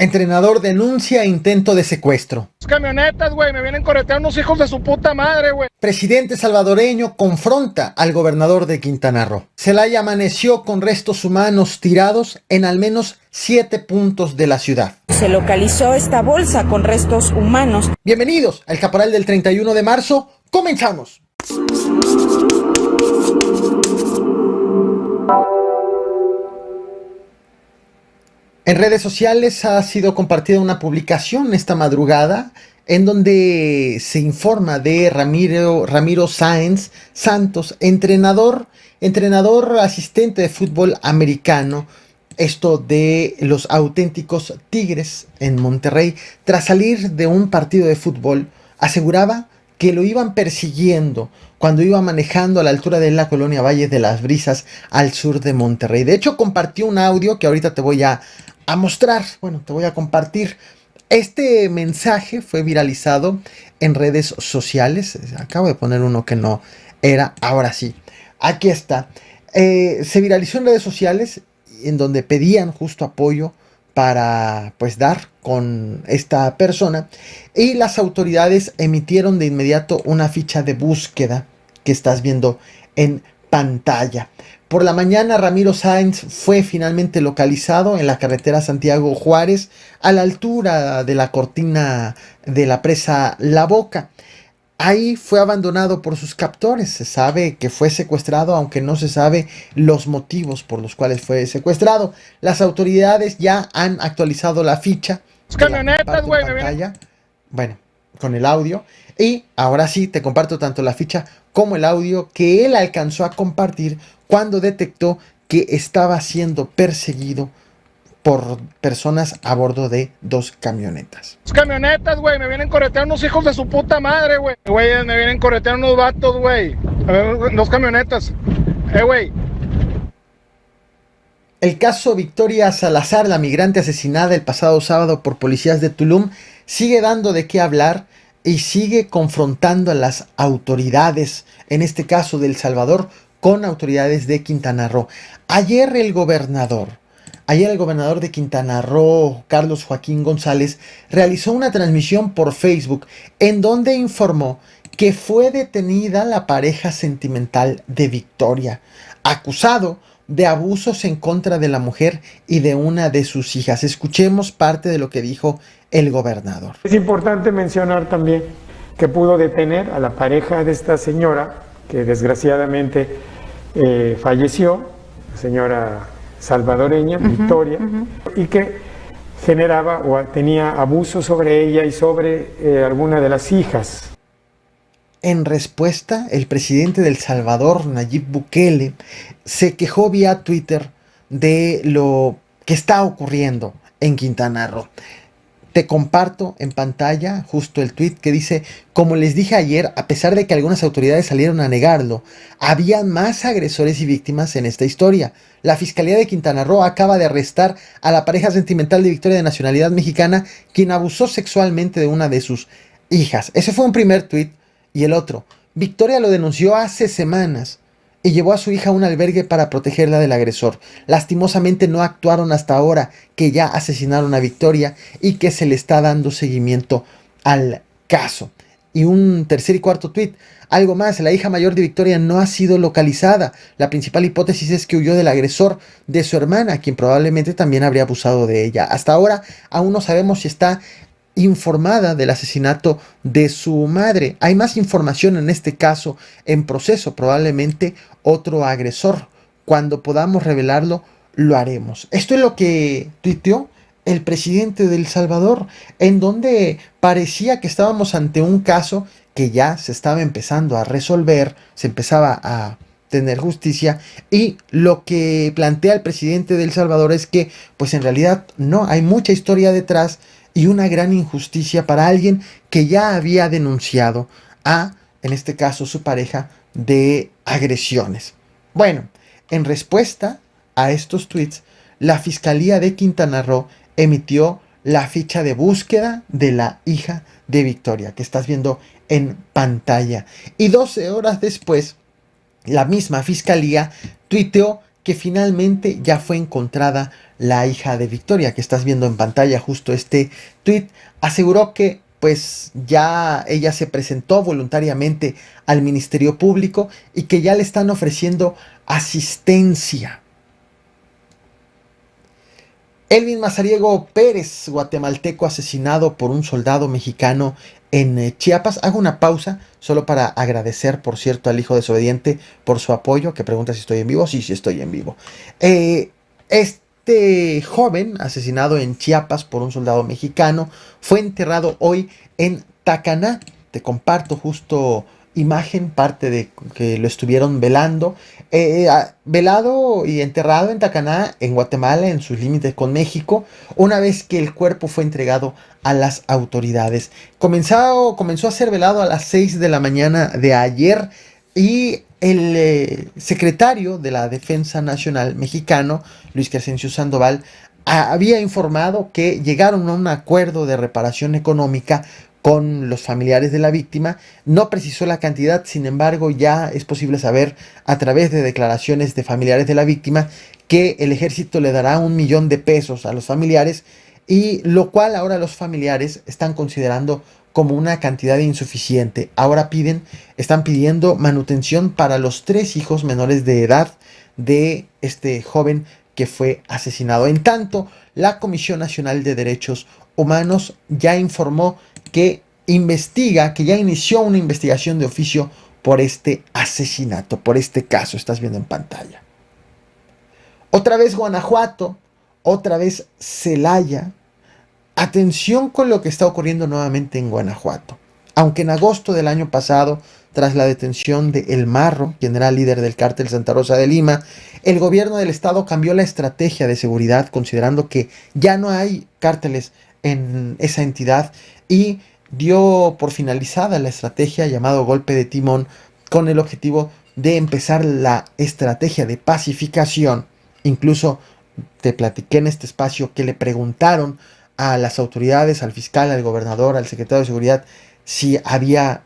Entrenador denuncia intento de secuestro. Camionetas, güey, me vienen correteando unos hijos de su puta madre, güey. Presidente salvadoreño confronta al gobernador de Quintana Roo. Celaya amaneció con restos humanos tirados en al menos 7 puntos de la ciudad. Se localizó esta bolsa con restos humanos. Bienvenidos al Caporal del 31 de marzo. ¡Comenzamos! En redes sociales ha sido compartida una publicación esta madrugada en donde se informa de Ramiro Sáenz Santos, entrenador asistente de fútbol americano, esto de los auténticos Tigres en Monterrey. Tras salir de un partido de fútbol, aseguraba que lo iban persiguiendo cuando iba manejando a la altura de la colonia Valle de las Brisas al sur de Monterrey. De hecho, compartió un audio que ahorita te voy a mostrar, te voy a compartir. Este mensaje fue viralizado en redes sociales. Acabo de poner uno que no era, ahora sí. Aquí está. Se viralizó en redes sociales en donde pedían justo apoyo para dar con esta persona, y las autoridades emitieron de inmediato una ficha de búsqueda que estás viendo en pantalla. Por la mañana, Ramiro Sáenz fue finalmente localizado en la carretera Santiago Juárez, a la altura de la cortina de la presa La Boca. Ahí fue abandonado por sus captores. Se sabe que fue secuestrado, aunque no se sabe los motivos por los cuales fue secuestrado. Las autoridades ya han actualizado la ficha. Camionetas, güey, Con el audio. Y ahora sí te comparto tanto la ficha como el audio que él alcanzó a compartir cuando detectó que estaba siendo perseguido por personas a bordo de 2 camionetas. Camionetas, güey, me vienen correteando unos hijos de su puta madre, güey. Güey, me vienen correteando unos vatos, güey. 2 camionetas. Güey. El caso Victoria Salazar, la migrante asesinada el pasado sábado por policías de Tulum, sigue dando de qué hablar y sigue confrontando a las autoridades, en este caso de El Salvador, con autoridades de Quintana Roo. Ayer el gobernador de Quintana Roo, Carlos Joaquín González, realizó una transmisión por Facebook en donde informó que fue detenida la pareja sentimental de Victoria, acusado de abusos en contra de la mujer y de una de sus hijas. Escuchemos parte de lo que dijo el gobernador. Es importante mencionar también que pudo detener a la pareja de esta señora, que desgraciadamente falleció, la señora salvadoreña, Victoria, y que generaba o tenía abuso sobre ella y sobre alguna de las hijas. En respuesta, el presidente de El Salvador, Nayib Bukele, se quejó vía Twitter de lo que está ocurriendo en Quintana Roo. Te comparto en pantalla justo el tweet que dice: como les dije ayer, a pesar de que algunas autoridades salieron a negarlo, había más agresores y víctimas en esta historia. La Fiscalía de Quintana Roo acaba de arrestar a la pareja sentimental de Victoria, de nacionalidad mexicana, quien abusó sexualmente de una de sus hijas. Ese fue un primer tweet. Y el otro: Victoria lo denunció hace semanas y llevó a su hija a un albergue para protegerla del agresor. Lastimosamente no actuaron hasta ahora, que ya asesinaron a Victoria y que se le está dando seguimiento al caso. Y un tercer y cuarto tuit: algo más, la hija mayor de Victoria no ha sido localizada. La principal hipótesis es que huyó del agresor de su hermana, quien probablemente también habría abusado de ella. Hasta ahora aún no sabemos si está informada del asesinato de su madre. Hay más información en este caso en proceso, probablemente otro agresor. Cuando podamos revelarlo, lo haremos. Esto es lo que tuiteó el presidente de El Salvador, en donde parecía que estábamos ante un caso que ya se estaba empezando a resolver, se empezaba a tener justicia, y lo que plantea el presidente de El Salvador es que pues en realidad no, hay mucha historia detrás y una gran injusticia para alguien que ya había denunciado a, en este caso, su pareja, de agresiones. Bueno, en respuesta a estos tweets, la Fiscalía de Quintana Roo emitió la ficha de búsqueda de la hija de Victoria, que estás viendo en pantalla. Y 12 horas después, la misma Fiscalía tuiteó que finalmente ya fue encontrada la hija de Victoria, que estás viendo en pantalla justo este tweet. Aseguró que pues ya ella se presentó voluntariamente al Ministerio Público y que ya le están ofreciendo asistencia. Elvin Mazariego Pérez, guatemalteco asesinado por un soldado mexicano en Chiapas. Hago una pausa solo para agradecer, por cierto, al hijo desobediente por su apoyo, que pregunta si estoy en vivo. Sí, sí estoy en vivo. Este joven asesinado en Chiapas por un soldado mexicano fue enterrado hoy en Tacaná. Te comparto justo imagen, parte de que lo estuvieron velando. Velado y enterrado en Tacaná, en Guatemala, en sus límites con México, una vez que el cuerpo fue entregado a las autoridades. Comenzó a ser velado a las 6 de la mañana de ayer y el secretario de la Defensa Nacional mexicano, Luis Crescencio Sandoval, había informado que llegaron a un acuerdo de reparación económica con los familiares de la víctima. No precisó la cantidad, sin embargo ya es posible saber a través de declaraciones de familiares de la víctima que el ejército le dará 1 millón de pesos a los familiares, y lo cual ahora los familiares están considerando como una cantidad insuficiente. Ahora están pidiendo manutención para los 3 hijos menores de edad de este joven que fue asesinado. En tanto, la Comisión Nacional de Derechos Humanos ya informó que ya inició una investigación de oficio por este asesinato, por este caso. Estás viendo en pantalla. Otra vez Guanajuato, otra vez Celaya. Atención con lo que está ocurriendo nuevamente en Guanajuato. Aunque en agosto del año pasado, tras la detención de El Marro, quien era líder del cártel Santa Rosa de Lima, el gobierno del estado cambió la estrategia de seguridad, considerando que ya no hay cárteles en esa entidad, y dio por finalizada la estrategia llamado golpe de timón, con el objetivo de empezar la estrategia de pacificación. Incluso te platiqué en este espacio que le preguntaron a las autoridades, al fiscal, al gobernador, al secretario de seguridad, si había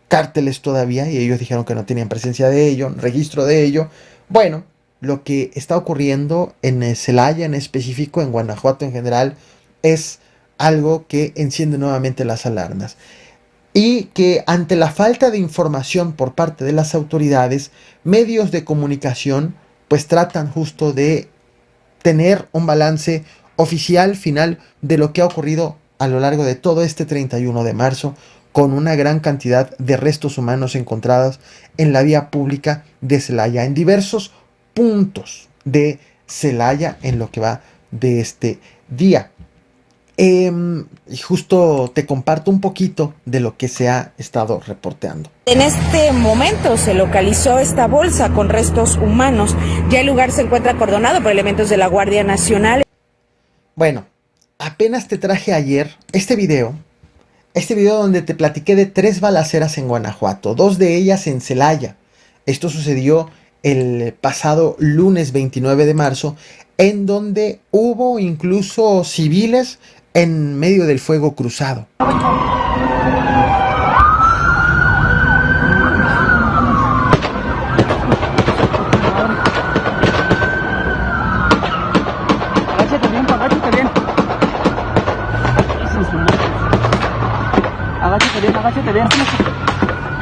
cárteles todavía, y ellos dijeron que no tenían presencia de ello, registro de ello. Bueno, lo que está ocurriendo en Celaya en específico, en Guanajuato en general, es algo que enciende nuevamente las alarmas, y que ante la falta de información por parte de las autoridades, medios de comunicación pues tratan justo de tener un balance oficial final de lo que ha ocurrido a lo largo de todo este 31 de marzo, con una gran cantidad de restos humanos encontrados en la vía pública de Celaya, en diversos puntos de Celaya en lo que va de este día. Y justo te comparto un poquito de lo que se ha estado reporteando. En este momento se localizó esta bolsa con restos humanos. Ya el lugar se encuentra acordonado por elementos de la Guardia Nacional. Bueno, apenas te traje ayer este video donde te platiqué de 3 balaceras en Guanajuato, 2 de ellas en Celaya. Esto sucedió el pasado lunes 29 de marzo, en donde hubo incluso civiles en medio del fuego cruzado. Agáchate bien, agáchate bien. Agáchate bien, agáchate bien.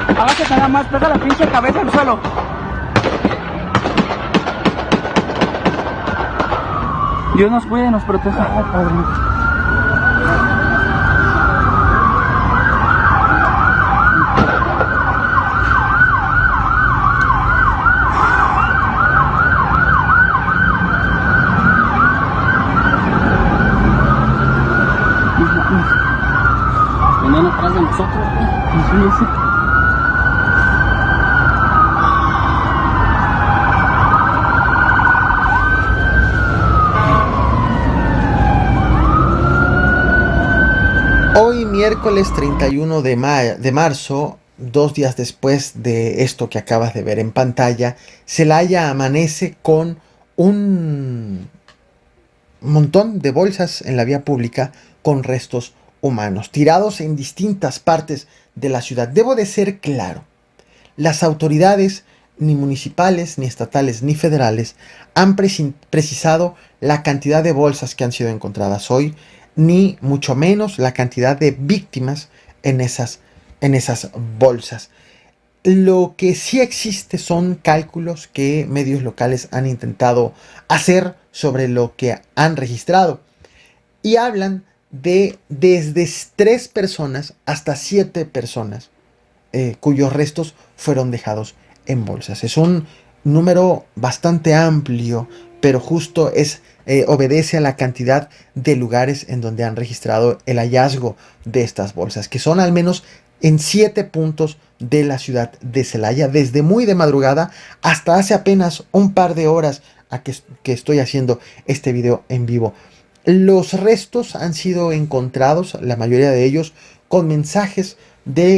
Agáchate nada más, pega la pinche cabeza al suelo. Dios nos cuide y nos proteja. Ay, Padre. Venían atrás de nosotros, sí. Hoy miércoles 31 de marzo, 2 días después de esto que acabas de ver en pantalla, Celaya amanece con un montón de bolsas en la vía pública con restos humanos, tirados en distintas partes de la ciudad. Debo de ser claro, las autoridades ni municipales, ni estatales, ni federales han precisado la cantidad de bolsas que han sido encontradas hoy, ni mucho menos la cantidad de víctimas en esas bolsas. Lo que sí existe son cálculos que medios locales han intentado hacer sobre lo que han registrado y hablan de desde 3 personas hasta 7 personas cuyos restos fueron dejados en bolsas. Es un número bastante amplio, pero justo obedece a la cantidad de lugares en donde han registrado el hallazgo de estas bolsas, que son al menos en 7 puntos de la ciudad de Celaya, desde muy de madrugada hasta hace apenas un par de horas que estoy haciendo este video en vivo. Los restos han sido encontrados, la mayoría de ellos, con mensajes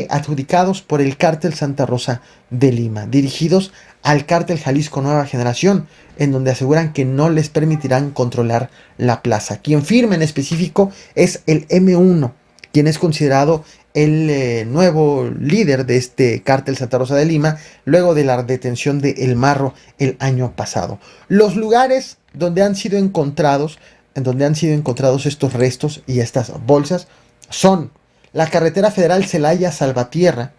adjudicados por el Cártel Santa Rosa de Lima, dirigidos al Cártel Jalisco Nueva Generación, en donde aseguran que no les permitirán controlar la plaza. Quien firma en específico es el M1, quien es considerado el nuevo líder de este Cártel Santa Rosa de Lima, luego de la detención de El Marro el año pasado. Los lugares donde han sido encontrados estos restos y estas bolsas son la carretera federal Celaya-Salvatierra,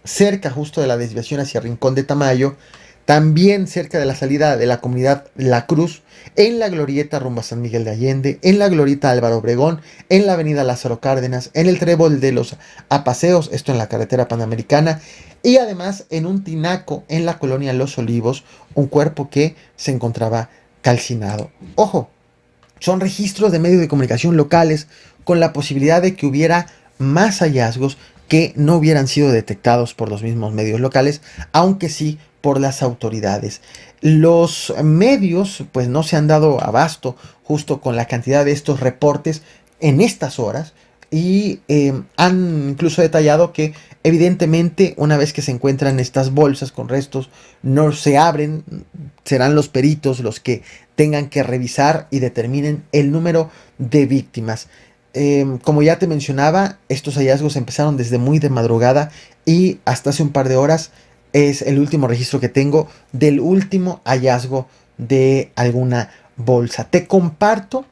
cerca justo de la desviación hacia Rincón de Tamayo, también cerca de la salida de la comunidad La Cruz, en la glorieta rumbo a San Miguel de Allende, en la glorieta Álvaro Obregón, en la avenida Lázaro Cárdenas, en el trébol de los Apaseos, esto en la carretera panamericana, y además en un tinaco en la colonia Los Olivos, un cuerpo que se encontraba calcinado. Ojo, son registros de medios de comunicación locales con la posibilidad de que hubiera más hallazgos que no hubieran sido detectados por los mismos medios locales, aunque sí por las autoridades. Los medios pues no se han dado abasto justo con la cantidad de estos reportes en estas horas y han incluso detallado que evidentemente una vez que se encuentran estas bolsas con restos no se abren, serán los peritos los que tengan que revisar y determinen el número de víctimas. Como ya te mencionaba, estos hallazgos empezaron desde muy de madrugada y hasta hace un par de horas es el último registro que tengo del último hallazgo de alguna bolsa. Te comparto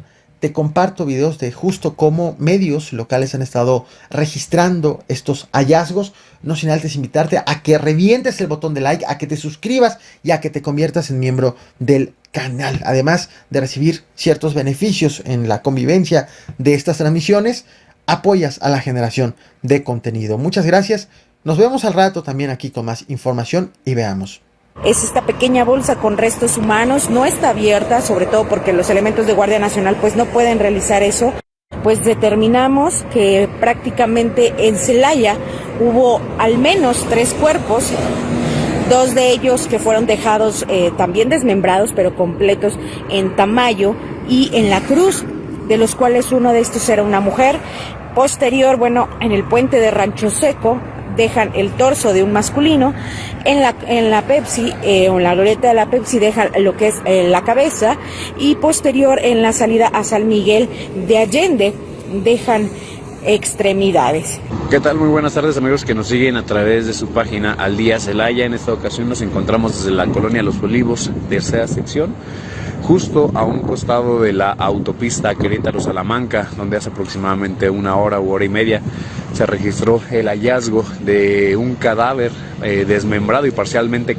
videos de justo cómo medios locales han estado registrando estos hallazgos. No sin antes invitarte a que revientes el botón de like, a que te suscribas y a que te conviertas en miembro del canal. Además de recibir ciertos beneficios en la convivencia de estas transmisiones, apoyas a la generación de contenido. Muchas gracias. Nos vemos al rato también aquí con más información y veamos. Es esta pequeña bolsa con restos humanos, no está abierta, sobre todo porque los elementos de Guardia Nacional pues no pueden realizar eso. Pues determinamos que prácticamente en Celaya hubo al menos 3 cuerpos, 2 de ellos que fueron dejados también desmembrados pero completos en Tamayo y en La Cruz, de los cuales uno de estos era una mujer. Posterior, en el puente de Rancho Seco dejan el torso de un masculino, en la Pepsi o en la glorieta de la Pepsi dejan lo que es la cabeza, y posterior en la salida a San Miguel de Allende dejan extremidades. ¿Qué tal? Muy buenas tardes, amigos que nos siguen a través de su página Al Día Celaya. En esta ocasión nos encontramos desde la colonia Los Olivos, tercera sección, justo a un costado de la autopista Querétaro-Salamanca, donde hace aproximadamente 1 hora u hora y media se registró el hallazgo de un cadáver desmembrado y parcialmente